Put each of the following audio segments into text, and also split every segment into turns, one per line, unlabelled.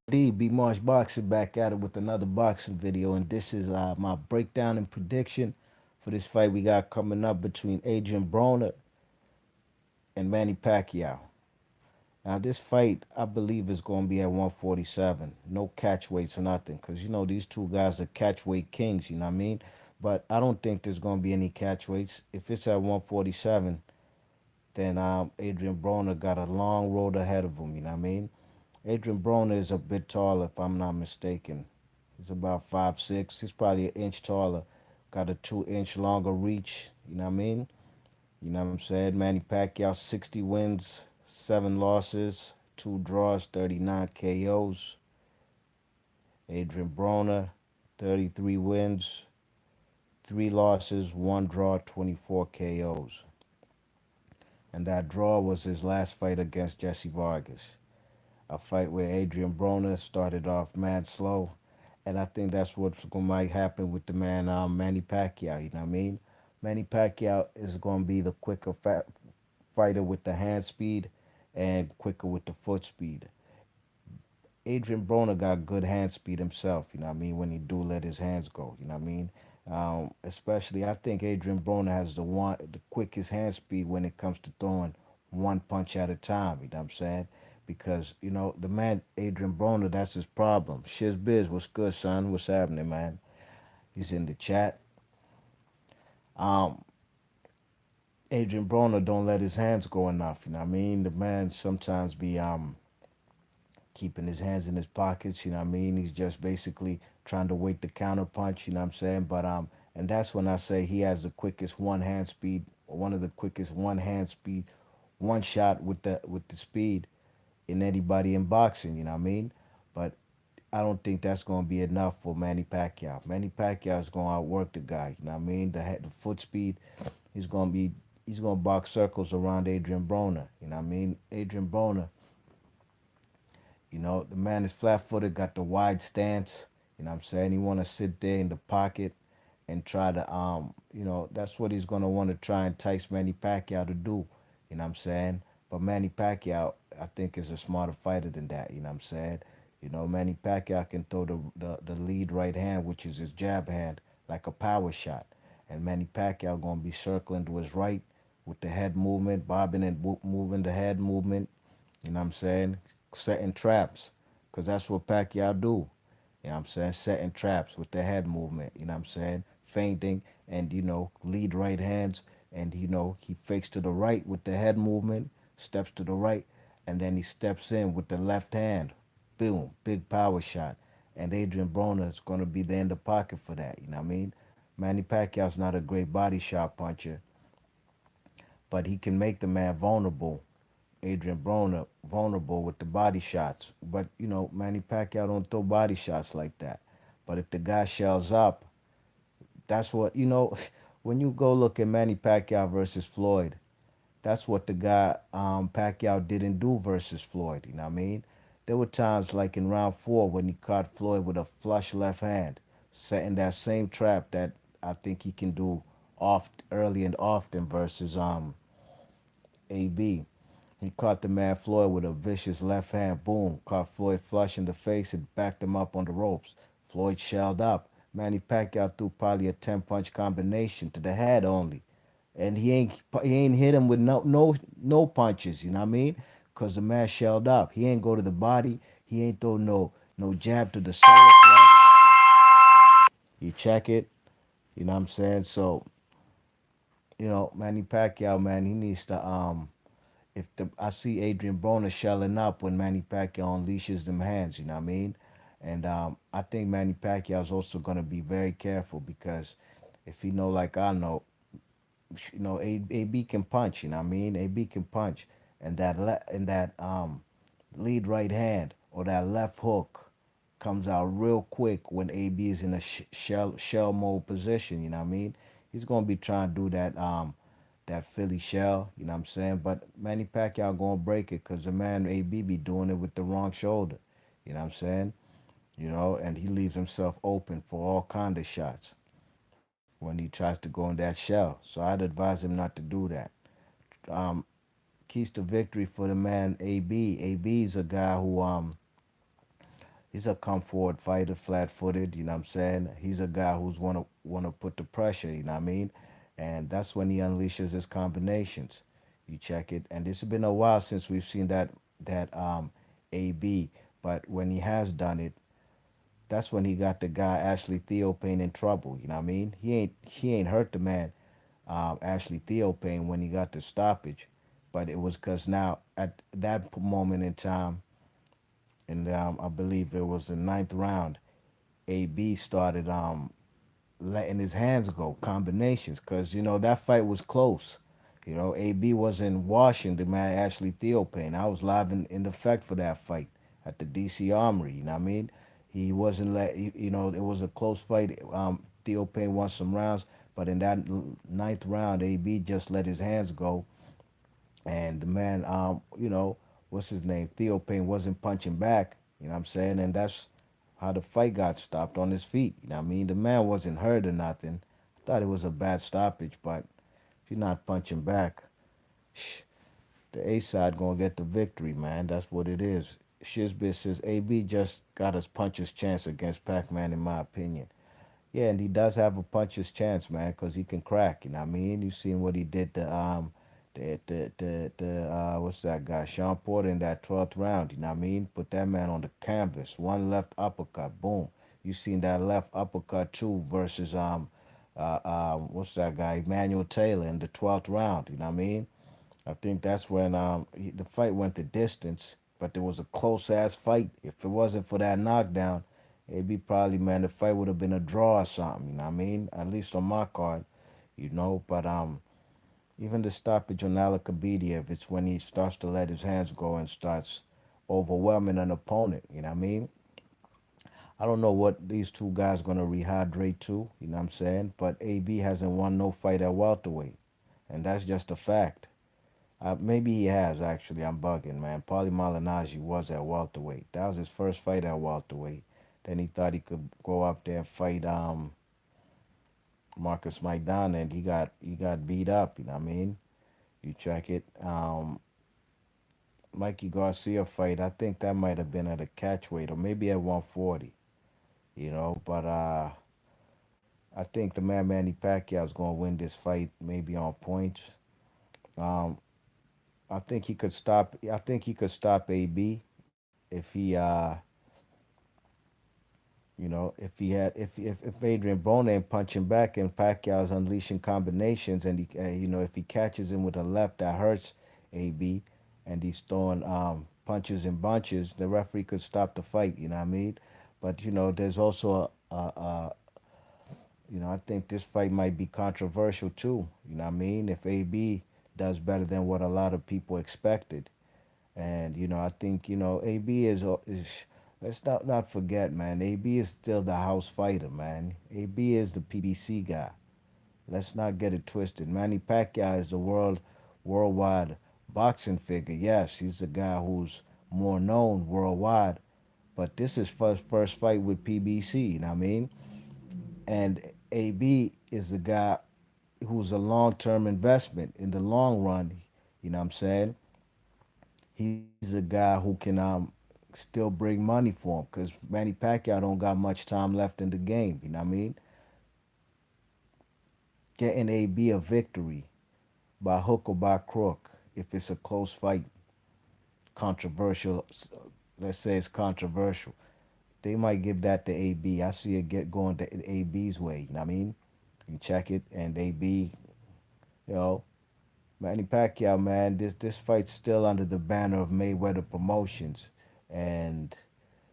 B Marsh Boxing back at it with another boxing video, and this is my breakdown and prediction for this fight we got coming up between Adrien Broner and Manny Pacquiao. Now, this fight I believe is going to be at 147, no catch weights or nothing, because these two guys are catch weight kings. You know what I mean? But I don't think there's going to be any catch weights. If it's at 147, then Adrien Broner got a long road ahead of him. You know what I mean? Adrien Broner is a bit taller, if I'm not mistaken. He's about 5'6". He's probably an inch taller. Got a 2-inch longer reach. You know what I mean? You know what I'm saying? Manny Pacquiao, 60 wins, 7 losses, 2 draws, 39 KOs. Adrien Broner, 33 wins, 3 losses, 1 draw, 24 KOs. And that draw was his last fight against Jesse Vargas. A fight where Adrien Broner started off mad slow. And I think that's what's going might happen with the man Manny Pacquiao. You know what I mean? Manny Pacquiao is going to be the quicker fighter with the hand speed and quicker with the foot speed. Adrien Broner got good hand speed himself. You know what I mean? When he do let his hands go. You know what I mean? Especially, I think Adrien Broner has the quickest hand speed when it comes to throwing one punch at a time. You know what I'm saying? Because the man Adrien Broner, that's his problem. Shiz Biz, what's good, son? What's happening, man? He's in the chat. Um, Adrien Broner don't let his hands go enough. You know what I mean? The man sometimes be keeping his hands in his pockets. You know what I mean? He's just basically trying to wait the counter punch. You know what I'm saying? But and that's when I say he has the quickest one hand speed, one of the quickest one hand speed, one shot with the speed in anybody in boxing. You know what I mean? But I don't think that's going to be enough for Manny Pacquiao. Manny Pacquiao is going to outwork the guy. You know what I mean? The foot speed, he's going to be he's going to box circles around Adrien Broner. You know what I mean? Adrien Broner, the man is flat-footed, got the wide stance. You know what I'm saying? He want to sit there in the pocket and try to that's what he's going to want to try and entice Manny Pacquiao to do. You know what I'm saying? But Manny Pacquiao, I think, is a smarter fighter than that. You know what I'm saying? Manny Pacquiao can throw the lead right hand, which is his jab hand, like a power shot. And Manny Pacquiao going to be circling to his right with the head movement, bobbing and moving the head movement. You know what I'm saying? Setting traps, because that's what Pacquiao do. You know what I'm saying? Setting traps with the head movement. You know what I'm saying? Feinting and, lead right hands. And, he fakes to the right with the head movement, steps to the right, and then he steps in with the left hand. Boom, big power shot. And Adrien Broner is going to be there in the pocket for that. You know what I mean? Manny Pacquiao's not a great body shot puncher, but he can make the man vulnerable. Adrien Broner vulnerable with the body shots. But, Manny Pacquiao don't throw body shots like that. But if the guy shells up, that's what, when you go look at Manny Pacquiao versus Floyd, that's what the guy Pacquiao didn't do versus Floyd. You know what I mean? There were times like in round 4 when he caught Floyd with a flush left hand, setting that same trap that I think he can do oft early and often versus AB. He caught the man Floyd with a vicious left hand. Boom. Caught Floyd flush in the face and backed him up on the ropes. Floyd shelled up. Manny Pacquiao threw probably a 10-punch combination to the head only. And he ain't hit him with no punches, you know what I mean? Cause the man shelled up. He ain't go to the body. He ain't throw no jab to the solar flex. You check it, you know what I'm saying? So, Manny Pacquiao, man, he needs to if the I see Adrien Broner shelling up when Manny Pacquiao unleashes them hands, you know what I mean? And I think Manny Pacquiao is also gonna be very careful because if he know like I know, AB can punch, you know what I mean? AB can punch, and that lead right hand or that left hook comes out real quick when AB is in a shell mode position. You know what I mean? He's gonna be trying to do that Philly shell. You know what I'm saying? But Manny Pacquiao gonna break it because the man AB be doing it with the wrong shoulder. You know what I'm saying? And he leaves himself open for all kind of shots when he tries to go in that shell. So I'd advise him not to do that. Um, Keys to victory for the man AB. AB is a guy who He's a come forward fighter, flat footed. You know what I'm saying? He's a guy who's wanna put the pressure. You know what I mean? And that's when he unleashes his combinations. You check it, and it's been a while since we've seen that AB. But when he has done it, that's when he got the guy Ashley Theophane in trouble. You know what I mean? He ain't hurt the man, Ashley Theophane, when he got the stoppage, but it was because now at that moment in time, and I believe it was the ninth round, AB started letting his hands go, combinations, because that fight was close. AB wasn't washing the man Ashley Theophane. I was live in effect for that fight at the DC Armory. You know what I mean? He wasn't it was a close fight. Theophane won some rounds, but in that ninth round, AB just let his hands go, and the man, what's his name? Theo Payne wasn't punching back. You know what I'm saying? And that's how the fight got stopped on his feet. You know what I mean? The man wasn't hurt or nothing. I thought it was a bad stoppage, but if you're not punching back, shh, the A side gonna get the victory, man. That's what it is. Shizbit says AB just got his puncher's chance against Pac-Man, in my opinion. Yeah, and he does have a puncher's chance, man, because he can crack. You know what I mean? You seen what he did to what's that guy, Sean Porter, in that 12th round. You know what I mean? Put that man on the canvas. One left uppercut, boom. You seen that left uppercut too versus what's that guy, Emmanuel Taylor, in the 12th round. You know what I mean? I think that's when the fight went the distance, but there was a close ass fight. If it wasn't for that knockdown, it'd be probably, man, the fight would have been a draw or something. You know what I mean? At least on my card, But even the stoppage on Alakabedia, it's when he starts to let his hands go and starts overwhelming an opponent. You know what I mean? I don't know what these two guys gonna rehydrate to. You know what I'm saying? But AB hasn't won no fight at welterweight, and that's just a fact. Maybe he has actually. I'm bugging, man. Paulie Malignaggi was at welterweight. That was his first fight at welterweight. Then he thought he could go up there and fight Marcus Maidana, and he got beat up. You know what I mean? You check it. Mikey Garcia fight. I think that might have been at a catchweight or maybe at 140. But I think the man Manny Pacquiao is going to win this fight maybe on points. Um, I think he could stop. I think he could stop AB if he if he had if Adrien Broner ain't punching back and Pacquiao's unleashing combinations, and if he catches him with a left that hurts AB, and he's throwing punches and bunches, the referee could stop the fight. You know what I mean? But there's also I think this fight might be controversial too. You know what I mean? If AB does better than what a lot of people expected, and I think AB is. Let's not forget, man. AB is still the house fighter, man. AB is the PBC guy. Let's not get it twisted. Manny Pacquiao is the worldwide boxing figure. Yes, he's the guy who's more known worldwide. But this is first fight with PBC. You know what I mean? And AB is the guy who's a long term investment in the long run. You know what I'm saying? He's a guy who can still bring money for him because Manny Pacquiao don't got much time left in the game. You know what I mean? Getting AB a victory by hook or by crook, if it's a close fight, controversial. Let's say it's controversial. They might give that to AB. I see it get going to AB's way. You know what I mean? You check it, and AB, you know, Manny Pacquiao, man, this fight's still under the banner of Mayweather Promotions, and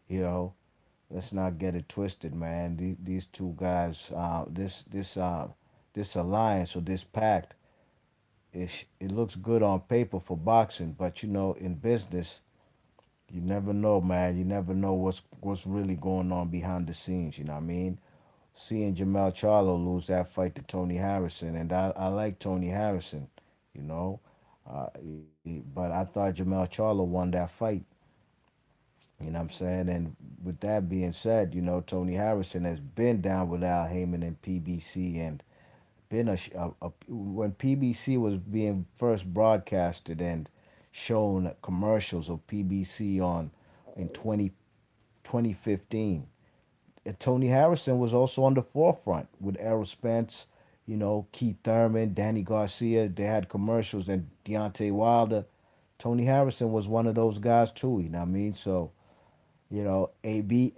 you know, let's not get it twisted, man. These two guys, this alliance or this pact, it looks good on paper for boxing, but in business, you never know, man. You never know what's really going on behind the scenes. You know what I mean? Seeing Jamel Charlo lose that fight to Tony Harrison, and I like Tony Harrison, you know, but I thought Jamel Charlo won that fight. You know what I'm saying? And with that being said, Tony Harrison has been down with Al Heyman and PBC, and been when PBC was being first broadcasted and shown commercials of PBC on in 2015 2015. And Tony Harrison was also on the forefront with Errol Spence, Keith Thurman, Danny Garcia. They had commercials, and Deontay Wilder. Tony Harrison was one of those guys too. You know what I mean? So AB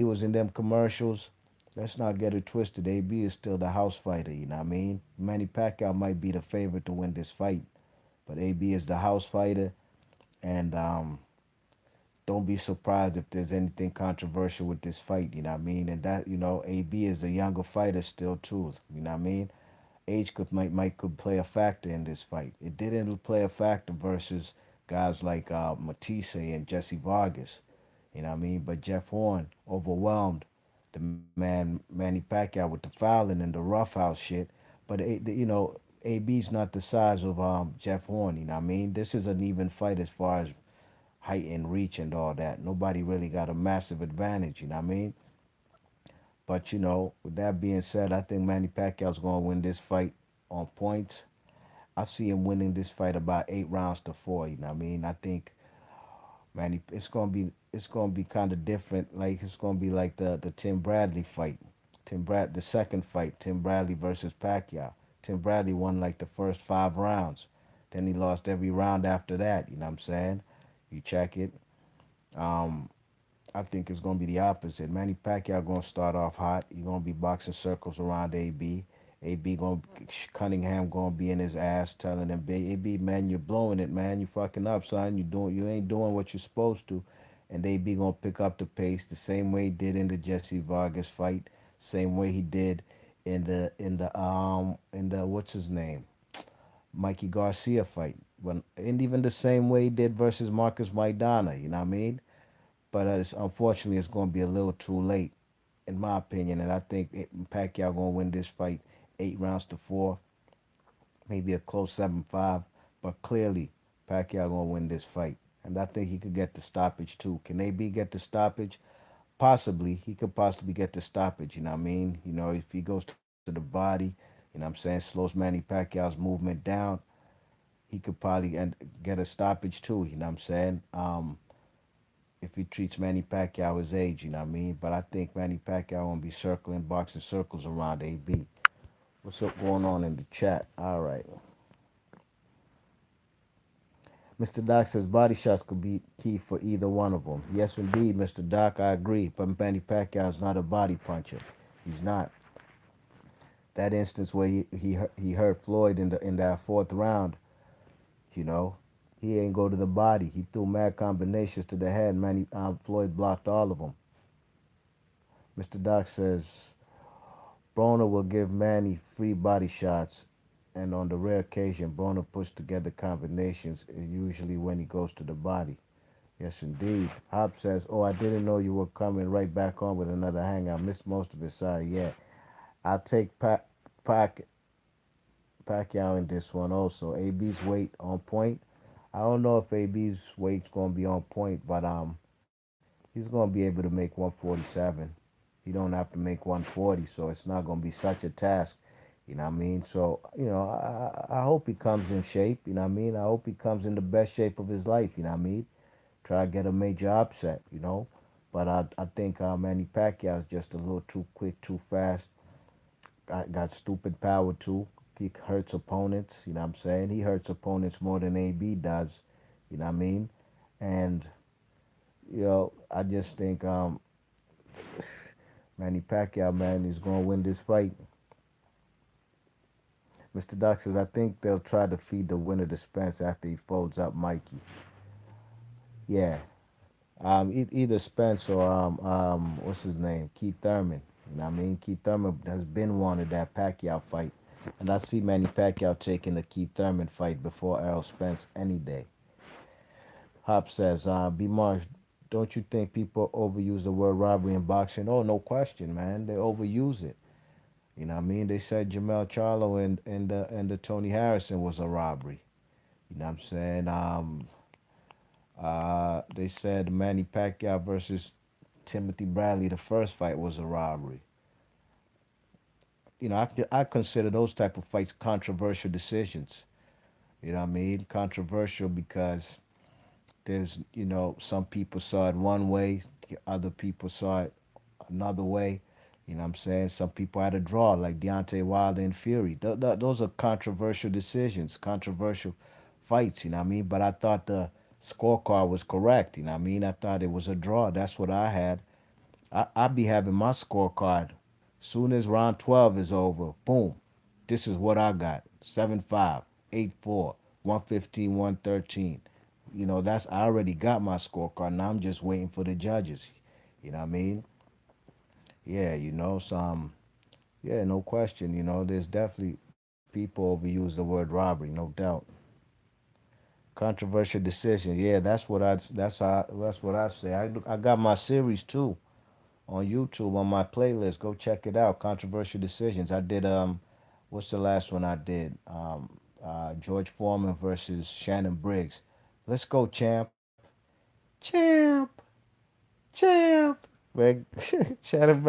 was in them commercials. Let's not get it twisted. AB is still the house fighter. You know what I mean? Manny Pacquiao might be the favorite to win this fight, but AB is the house fighter, and don't be surprised if there's anything controversial with this fight, you know what I mean? And that, AB is a younger fighter still too, you know what I mean? Age could play a factor in this fight. It didn't play a factor versus guys like Matisse and Jesse Vargas, you know what I mean? But Jeff Horn overwhelmed the man Manny Pacquiao with the fouling and the roughhouse shit. But AB's not the size of Jeff Horn, you know what I mean? This is an even fight as far as height and reach and all that. Nobody really got a massive advantage, you know what I mean? But with that being said, I think Manny Pacquiao's gonna win this fight on points. I see him winning this fight about 8 rounds to 4. You know what I mean? I think Manny, it's gonna be kind of different. Like it's gonna be like the Tim Bradley fight, the second fight, Tim Bradley versus Pacquiao. Tim Bradley won like the first 5 rounds, then he lost every round after that. You know what I'm saying? You check it. Um, I think it's gonna be the opposite. Manny Pacquiao gonna start off hot. He gonna be boxing circles around AB. AB gonna Cunningham gonna be in his ass, telling him, "AB, man, you're blowing it, man. You fucking up, son. You ain't doing what you're supposed to." And AB gonna pick up the pace the same way he did in the Jesse Vargas fight, same way he did in the what's his name, Mikey Garcia fight, and even the same way he did versus Marcus Maidana. You know what I mean? But unfortunately, it's going to be a little too late, in my opinion. And I think Pacquiao going to win this fight 8 rounds to 4, maybe a close 7-5. But clearly, Pacquiao going to win this fight. And I think he could get the stoppage too. Can AB get the stoppage? Possibly. He could possibly get the stoppage. You know what I mean? If he goes to the body, I'm saying, slows Manny Pacquiao's movement down, he could probably get a stoppage too. You know what I'm saying? If he treats Manny Pacquiao his age, you know what I mean? But I think Manny Pacquiao won't be circling, boxing circles around AB. What's up going on in the chat? All right. Mr. Doc says body shots could be key for either one of them. Yes, indeed, Mr. Doc, I agree. But Manny Pacquiao is not a body puncher. He's not. That instance where he hurt Floyd in that fourth round, you know, he ain't go to the body. He threw mad combinations to the head. Manny Floyd blocked all of them. Mr. Doc says Broner will give Manny free body shots, and on the rare occasion Broner puts together combinations, usually when he goes to the body. Yes, indeed. Hop says, "Oh, I didn't know you were coming right back on with another hang. I missed most of it. Sorry, yeah. I'll take Pac, Pacquiao in this one also. AB's weight on point. I don't know if AB's weight's gonna be on point, but he's gonna be able to make 147. He don't have to make 140, so it's not gonna be such a task. You know what I mean? So I hope he comes in shape. You know what I mean? I hope he comes in the best shape of his life. You know what I mean? Try to get a major upset. But I think Manny Pacquiao is just a little too quick, too fast. Got stupid power too. He hurts opponents. You know what I'm saying? He hurts opponents more than AB does. You know what I mean? And I just think Manny Pacquiao, man, is gonna win this fight. Mr. Doc says, I think they'll try to feed the winner to Spence after he folds up Mikey. Yeah. Either Spence or what's his name, Keith Thurman. You know what I mean? Keith Thurman has been wanted that Pacquiao fight, and I see Manny Pacquiao taking the Keith Thurman fight before Errol Spence any day. Hop says, B. Marsh, don't you think people overuse the word robbery in boxing? Oh, no question, man. They overuse it. You know what I mean? They said Jamel Charlo and the Tony Harrison was a robbery. You know what I'm saying? They said Manny Pacquiao versus Timothy Bradley, the first fight was a robbery. I consider those type of fights controversial decisions. You know what I mean? Controversial because There's, some people saw it one way, other people saw it another way. You know what I'm saying? Some people had a draw, like Deontay Wilder and Fury. Those are controversial decisions, controversial fights, you know what I mean? But I thought the scorecard was correct, you know what I mean? I thought it was a draw. That's what I had. I be having my scorecard. Soon as round 12 is over, boom, this is what I got: 7-5, 8-4, 115, 113. That's I already got my scorecard. Now I'm just waiting for the judges. You know what I mean? Yeah, some. Yeah, no question. There's definitely people overuse the word robbery, no doubt. Controversial decision. Yeah, that's what I say. I got my series too on YouTube on my playlist. Go check it out. Controversial decisions. I did what's the last one I did? George Foreman versus Shannon Briggs. Let's go, champ. Champ. Champ. Man, Shannon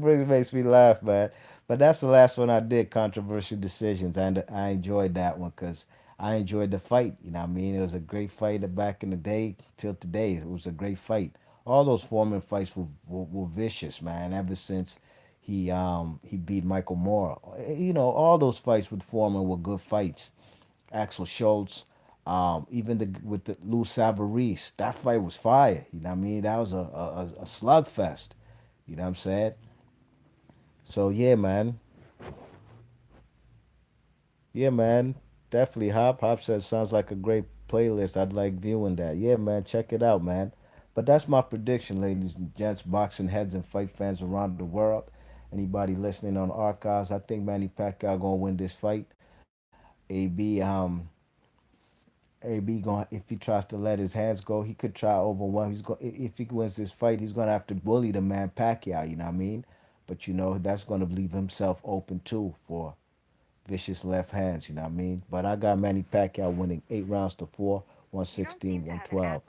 Briggs makes me laugh, man. But that's the last one I did, controversial decisions, and I enjoyed that one because I enjoyed the fight. You know what I mean? It was a great fight back in the day till today. It was a great fight. All those Foreman fights were vicious, man. Ever since he beat Michael Moore, all those fights with Foreman were good fights. Axel Schultz, even with the Lou Savarese, that fight was fire. You know what I mean? That was a slugfest. You know what I'm saying? So yeah, man. Yeah, man. Definitely Hop. Hop says sounds like a great playlist. I'd like viewing that. Yeah, man. Check it out, man. But that's my prediction, ladies and gents, boxing heads and fight fans around the world. Anybody listening on archives, I think Manny Pacquiao gonna win this fight. AB, AB going if he tries to let his hands go, he could try over one. He's going if he wins this fight, he's gonna have to bully the man Pacquiao. You know what I mean? But that's gonna leave himself open too for vicious left hands. You know what I mean? But I got Manny Pacquiao winning 8 rounds to 4, 116, 112.